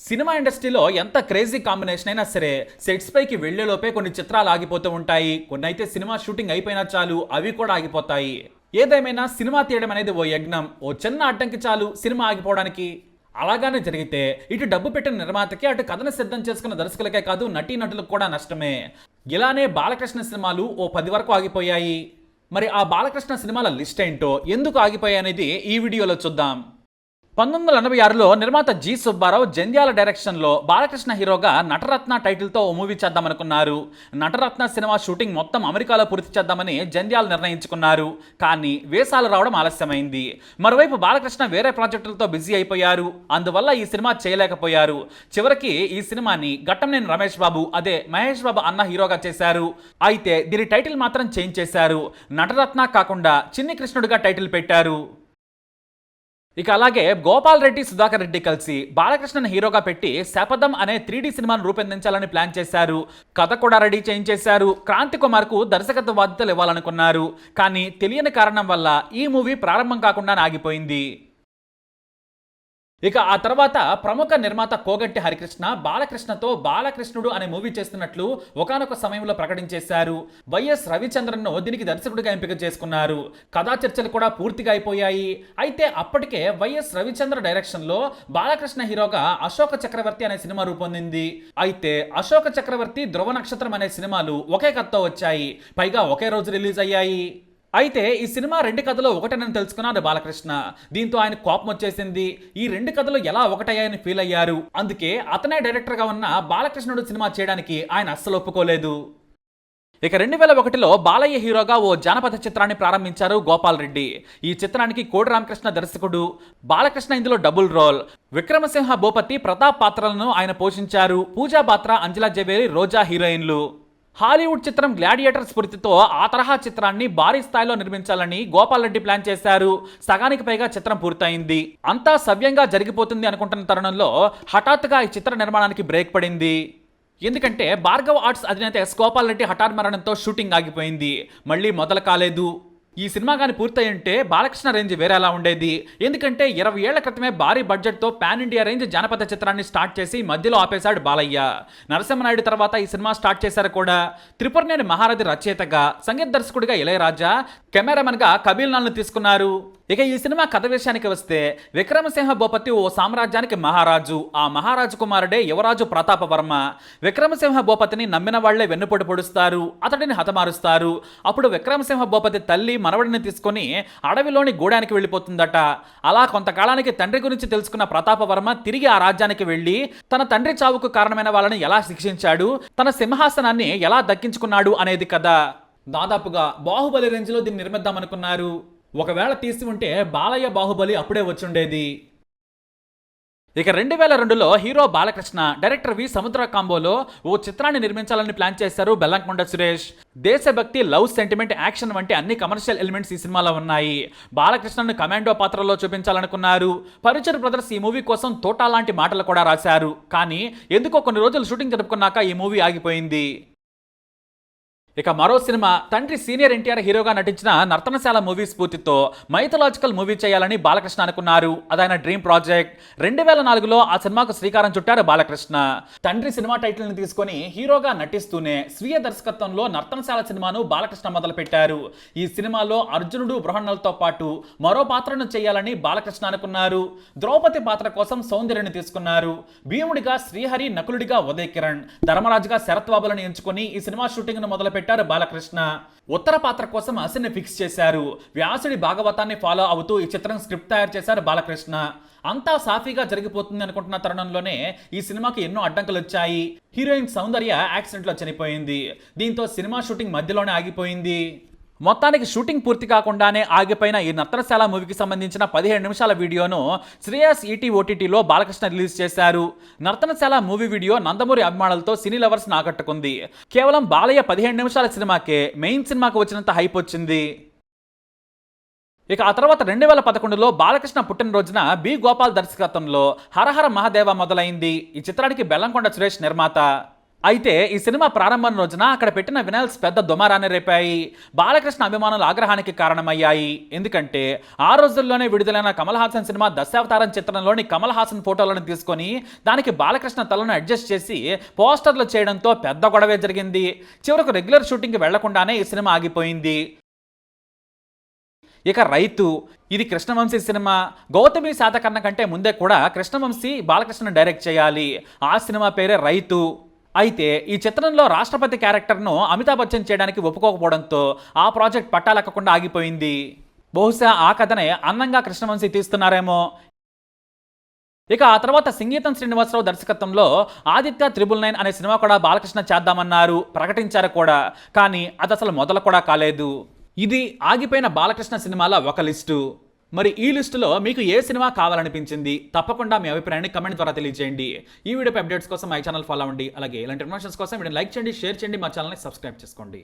Cinema ఇండస్ట్రీలో ఎంత crazy combination అయినా సరే సెట్స్ పైకి వెళ్లేలోపే కొన్ని చిత్రాలు ఆగిపోతూ ఉంటాయి. కొన్ని అయితే సినిమా షూటింగ్ అయిపోయినా చాలు అవి కూడా ఆగిపోతాయి. ఏదేమైనా సినిమా తీయడం అనేది ఓ యజ్ఞం. ఓ చిన్న అడ్డంకి చాలు సినిమా ఆగిపోవడానికి. అలాగానే జరిగితే ఇటు డబ్బు పెట్టిన నిర్మాతకి, అటు కథను సిద్ధం చేసుకున్న దర్శకులకే కాదు నటీనటులకు కూడా నష్టమే. ఇలానే బాలకృష్ణ సినిమాలు ఓ 10 వరకు ఆగిపోయాయి. మరి ఆ బాలకృష్ణ సినిమాల లిస్ట్ ఏంటో, ఎందుకు ఆగిపోయాయి అనేది ఈ వీడియోలో చూద్దాం. 1986లో నిర్మాత జి సుబ్బారావు జంధ్యాల డైరెక్షన్లో బాలకృష్ణ హీరోగా నటరత్న టైటిల్తో ఓ మూవీ చేద్దామనుకున్నారు. నటరత్న సినిమా షూటింగ్ మొత్తం అమెరికాలో పూర్తి చేద్దామని జంధ్యాల నిర్ణయించుకున్నారు. కానీ వేసాలు రావడం ఆలస్యమైంది. మరోవైపు బాలకృష్ణ వేరే ప్రాజెక్టులతో బిజీ అయిపోయారు. అందువల్ల ఈ సినిమా చేయలేకపోయారు. చివరికి ఈ సినిమాని ఘట్టంనేని రమేష్ బాబు, అదే మహేష్ బాబు అన్న హీరోగా చేశారు. అయితే దీని టైటిల్ మాత్రం చేంజ్ చేశారు. నటరత్న కాకుండా చిన్ని కృష్ణుడిగా టైటిల్ పెట్టారు. ఇక అలాగే గోపాల్ రెడ్డి, సుధాకర్ రెడ్డి కలిసి బాలకృష్ణను హీరోగా పెట్టి శపథం అనే 3D సినిమాను రూపొందించాలని ప్లాన్ చేశారు. కథ కూడా రెడీ చేయించేశారు. క్రాంతి కుమార్కు దర్శకత్వ బాధ్యతలు ఇవ్వాలనుకున్నారు. కానీ తెలియని కారణం వల్ల ఈ మూవీ ప్రారంభం కాకుండా ఆగిపోయింది. ఇక ఆ తర్వాత ప్రముఖ నిర్మాత కోగంటి హరికృష్ణ బాలకృష్ణతో బాలకృష్ణుడు అనే మూవీ చేస్తున్నట్లు ఒకానొక సమయంలో ప్రకటించేశారు. వైఎస్ రవిచంద్రన్ను దీనికి దర్శకుడిగా ఎంపిక చేసుకున్నారు. కథా చర్చలు కూడా పూర్తిగా అయిపోయాయి. అయితే అప్పటికే వైఎస్ రవిచంద్ర డైరెక్షన్లో బాలకృష్ణ హీరోగా అశోక చక్రవర్తి అనే సినిమా రూపొందింది. అయితే అశోక చక్రవర్తి, ధ్రువ నక్షత్రం అనే సినిమాలు ఒకే కథతో వచ్చాయి. పైగా ఒకే రోజు రిలీజ్ అయ్యాయి. అయితే ఈ సినిమా 2 కథలు ఒకటేనని తెలుసుకున్నారు బాలకృష్ణ. దీంతో ఆయన కోపం వచ్చేసింది. ఈ 2 కథలు ఎలా ఒకటయ్యాయని ఫీల్ అయ్యారు. అందుకే అతనే డైరెక్టర్గా ఉన్న బాలకృష్ణుడు సినిమా చేయడానికి ఆయన అస్సలు ఒప్పుకోలేదు. ఇక 2001లో బాలయ్య హీరోగా ఓ జానపద చిత్రాన్ని ప్రారంభించారు గోపాల్ రెడ్డి. ఈ చిత్రానికి కోడి రామకృష్ణ దర్శకుడు. బాలకృష్ణ ఇందులో డబుల్ రోల్. విక్రమసింహ భూపతి, ప్రతాప్ పాత్రలను ఆయన పోషించారు. పూజా బాత్రా, అంజలా జవేరి, రోజా హీరోయిన్లు. హాలీవుడ్ చిత్రం గ్లాడియేటర్ స్ఫూర్తితో ఆ తరహా చిత్రాన్ని భారీ స్థాయిలో నిర్మించాలని గోపాల్ రెడ్డి ప్లాన్ చేశారు. సగానికి పైగా చిత్రం పూర్తయింది. అంతా సవ్యంగా జరిగిపోతుంది అనుకుంటున్న తరుణంలో హఠాత్తుగా ఈ చిత్ర నిర్మాణానికి బ్రేక్ పడింది. ఎందుకంటే భార్గవ్ ఆర్ట్స్ అధినేత ఎస్ గోపాల్ రెడ్డి హఠాత్ మరణంతో షూటింగ్ ఆగిపోయింది. మళ్ళీ మొదలు కాలేదు. ఈ సినిమా కానీ పూర్తయి ఉంటే బాలకృష్ణ రేంజ్ వేరేలా ఉండేది. ఎందుకంటే 20 ఏళ్ల క్రితమే భారీ బడ్జెట్తో పాన్ ఇండియా రేంజ్ జానపద చిత్రాన్ని స్టార్ట్ చేసి మధ్యలో ఆపేశాడు బాలయ్య. నరసింహనాయుడు తర్వాత ఈ సినిమా స్టార్ట్ చేశారు కూడా. త్రిపురనేని మహారథి రచయితగా, సంగీత దర్శకుడిగా ఇళయరాజా, కెమెరామెన్గా కబీల్ లాల్ను తీసుకున్నారు. ఇక ఈ సినిమా కథ విషయానికి వస్తే విక్రమసింహ భూపతి ఓ సామ్రాజ్యానికి మహారాజు. ఆ మహారాజు కుమారుడే యువరాజు ప్రతాపవర్మ. విక్రమసింహ భూపతిని నమ్మిన వాళ్లే వెన్నుపోటు పొడుస్తారు, అతడిని హతమారుస్తారు. అప్పుడు విక్రమసింహ భూపతి తల్లి మనవడిని తీసుకొని అడవిలోని గూడానికి వెళ్ళిపోతుందట. అలా కొంతకాలానికి తండ్రి గురించి తెలుసుకున్న ప్రతాపవర్మ తిరిగి ఆ రాజ్యానికి వెళ్ళి తన తండ్రి చావుకు కారణమైన వాళ్ళని ఎలా శిక్షించాడు, తన సింహాసనాన్ని ఎలా దక్కించుకున్నాడు అనేది కథ. దాదాపుగా బాహుబలి రేంజ్లో దీన్ని నిర్మిద్దామనుకున్నారు. ఒకవేళ తీసి ఉంటే బాలయ్య బాహుబలి అప్పుడే వచ్చుండేది. ఇక 2002లో హీరో బాలకృష్ణ, డైరెక్టర్ వి సముద్ర కాంబోలో ఓ చిత్రాన్ని నిర్మించాలని ప్లాన్ చేశారు బెల్లంకొండ సురేష్. దేశభక్తి, లవ్, సెంటిమెంట్, యాక్షన్ వంటి అన్ని కమర్షియల్ ఎలిమెంట్స్ ఈ సినిమాలో ఉన్నాయి. బాలకృష్ణను కమాండో పాత్రలో చూపించాలనుకున్నారు. పరుచర్ బ్రదర్స్ ఈ మూవీ కోసం తోటా లాంటి మాటలు కూడా రాశారు. కానీ ఎందుకో కొన్ని రోజులు షూటింగ్ జరుపుకున్నాక ఈ మూవీ ఆగిపోయింది. ఇక మరో సినిమా తండ్రి సీనియర్ ఎన్టీఆర్ హీరోగా నటించిన నర్తనశాల మూవీ స్ఫూర్తితో మైథలాజికల్ మూవీ చేయాలని బాలకృష్ణ అనుకున్నారు. అదైన డ్రీమ్ ప్రాజెక్ట్. 2004లో ఆ సినిమాకు శ్రీకారం చుట్టారు బాలకృష్ణ. తండ్రి సినిమా టైటిల్ని తీసుకొని హీరోగా నటిస్తూనే స్వీయ దర్శకత్వంలో నర్తనశాల సినిమాను బాలకృష్ణ మొదలుపెట్టారు. ఈ సినిమాలో అర్జునుడు, బృహన్నలతో పాటు మరో పాత్రను చేయాలని బాలకృష్ణ అనుకున్నారు. ద్రౌపది పాత్ర కోసం సౌందర్యని తీసుకున్నారు. భీముడిగా శ్రీహరి, నకులుడిగా ఉదయ్ కిరణ్, ధర్మరాజుగా శరత్ బాబులను ఎంచుకొని ఈ సినిమా షూటింగ్ ను మొదలుపెట్టారు బాలకృష్ణ. ఉత్తర పాత్ర కోసం అసిన్ని ఫిక్స్ చేశారు. వ్యాసుడి భాగవతాన్ని ఫాలో అవుతూ ఈ చిత్రం స్క్రిప్ట్ తయారు చేశారు బాలకృష్ణ. అంతా సాఫీగా జరిగిపోతుంది అనుకుంటున్న తరుణంలోనే ఈ సినిమాకి ఎన్నో అడ్డంకులు వచ్చాయి. హీరోయిన్ సౌందర్య యాక్సిడెంట్లో చనిపోయింది. దీంతో సినిమా షూటింగ్ మధ్యలోనే ఆగిపోయింది. మొత్తానికి షూటింగ్ పూర్తి కాకుండానే ఆగిపోయిన ఈ నర్తనశాల మూవీకి సంబంధించిన 17 నిమిషాల వీడియోను శ్రేయస్ ఈటీ ఓటీటీలో బాలకృష్ణ రిలీజ్ చేశారు. నర్తనశాల మూవీ వీడియో నందమూరి అభిమానులతో సినీ లవర్స్ ఆకట్టుకుంది. కేవలం బాలయ్య 15 నిమిషాల సినిమాకే మెయిన్ సినిమాకు వచ్చినంత హైప్ వచ్చింది. ఇక ఆ తర్వాత 2011లో బాలకృష్ణ పుట్టినరోజున బి గోపాల్ దర్శకత్వంలో హరహర మహాదేవ మొదలైంది. ఈ చిత్రానికి బెల్లంకొండ సురేష్ నిర్మాత. అయితే ఈ సినిమా ప్రారంభం రోజున అక్కడ పెట్టిన వినల్స్ పెద్ద దుమారాన్ని రేపాయి. బాలకృష్ణ అభిమానుల ఆగ్రహానికి కారణమయ్యాయి. ఎందుకంటే ఆ రోజుల్లోనే విడుదలైన కమల్ హాసన్ సినిమా దశావతారం చిత్రంలోని కమల్ హాసన్ ఫోటోలను తీసుకొని దానికి బాలకృష్ణ తలను అడ్జస్ట్ చేసి పోస్టర్లు చేయడంతో పెద్ద గొడవే జరిగింది. చివరకు రెగ్యులర్ షూటింగ్కి వెళ్లకుండానే ఈ సినిమా ఆగిపోయింది. ఇక రైతు, ఇది కృష్ణవంశీ సినిమా. గౌతమి శాతకర్ణ కంటే ముందే కూడా కృష్ణవంశీ బాలకృష్ణ డైరెక్ట్ చేయాలి. ఆ సినిమా పేరే రైతు. అయితే ఈ చిత్రంలో రాష్ట్రపతి క్యారెక్టర్ను అమితాబ్ బచ్చన్ చేయడానికి ఒప్పుకోకపోవడంతో ఆ ప్రాజెక్ట్ పట్టాలెక్కకుండా ఆగిపోయింది. బహుశా ఆ కథనే అందంగా కృష్ణవంశీ తీస్తున్నారేమో. ఇక ఆ తర్వాత సంగీతం శ్రీనివాసరావు దర్శకత్వంలో ఆదిత్య 999 అనే సినిమా కూడా బాలకృష్ణ చేద్దామన్నారు, ప్రకటించారు కూడా. కానీ అది అసలు మొదలు కూడా కాలేదు. ఇది ఆగిపోయిన బాలకృష్ణ సినిమాల ఒక లిస్టు. మరి ఈ లిస్టులో మీకు ఏ సినిమా కావాలనిపించింది? తప్పకుండా మీ అభిప్రాయాన్ని కమెంట్ ద్వారా తెలియజేయండి. ఈ వీడియోపై అప్డేట్స్ కోసం మై ఛానల్ ఫాలో అవ్వండి. అలాగే ఇలాంటి ఇన్ఫర్మేషన్స్ కోసం వీడియో లైక్ చేయండి, షేర్ చేయండి, మా ఛానల్ని సబ్స్క్రైబ్ చేసుకోండి.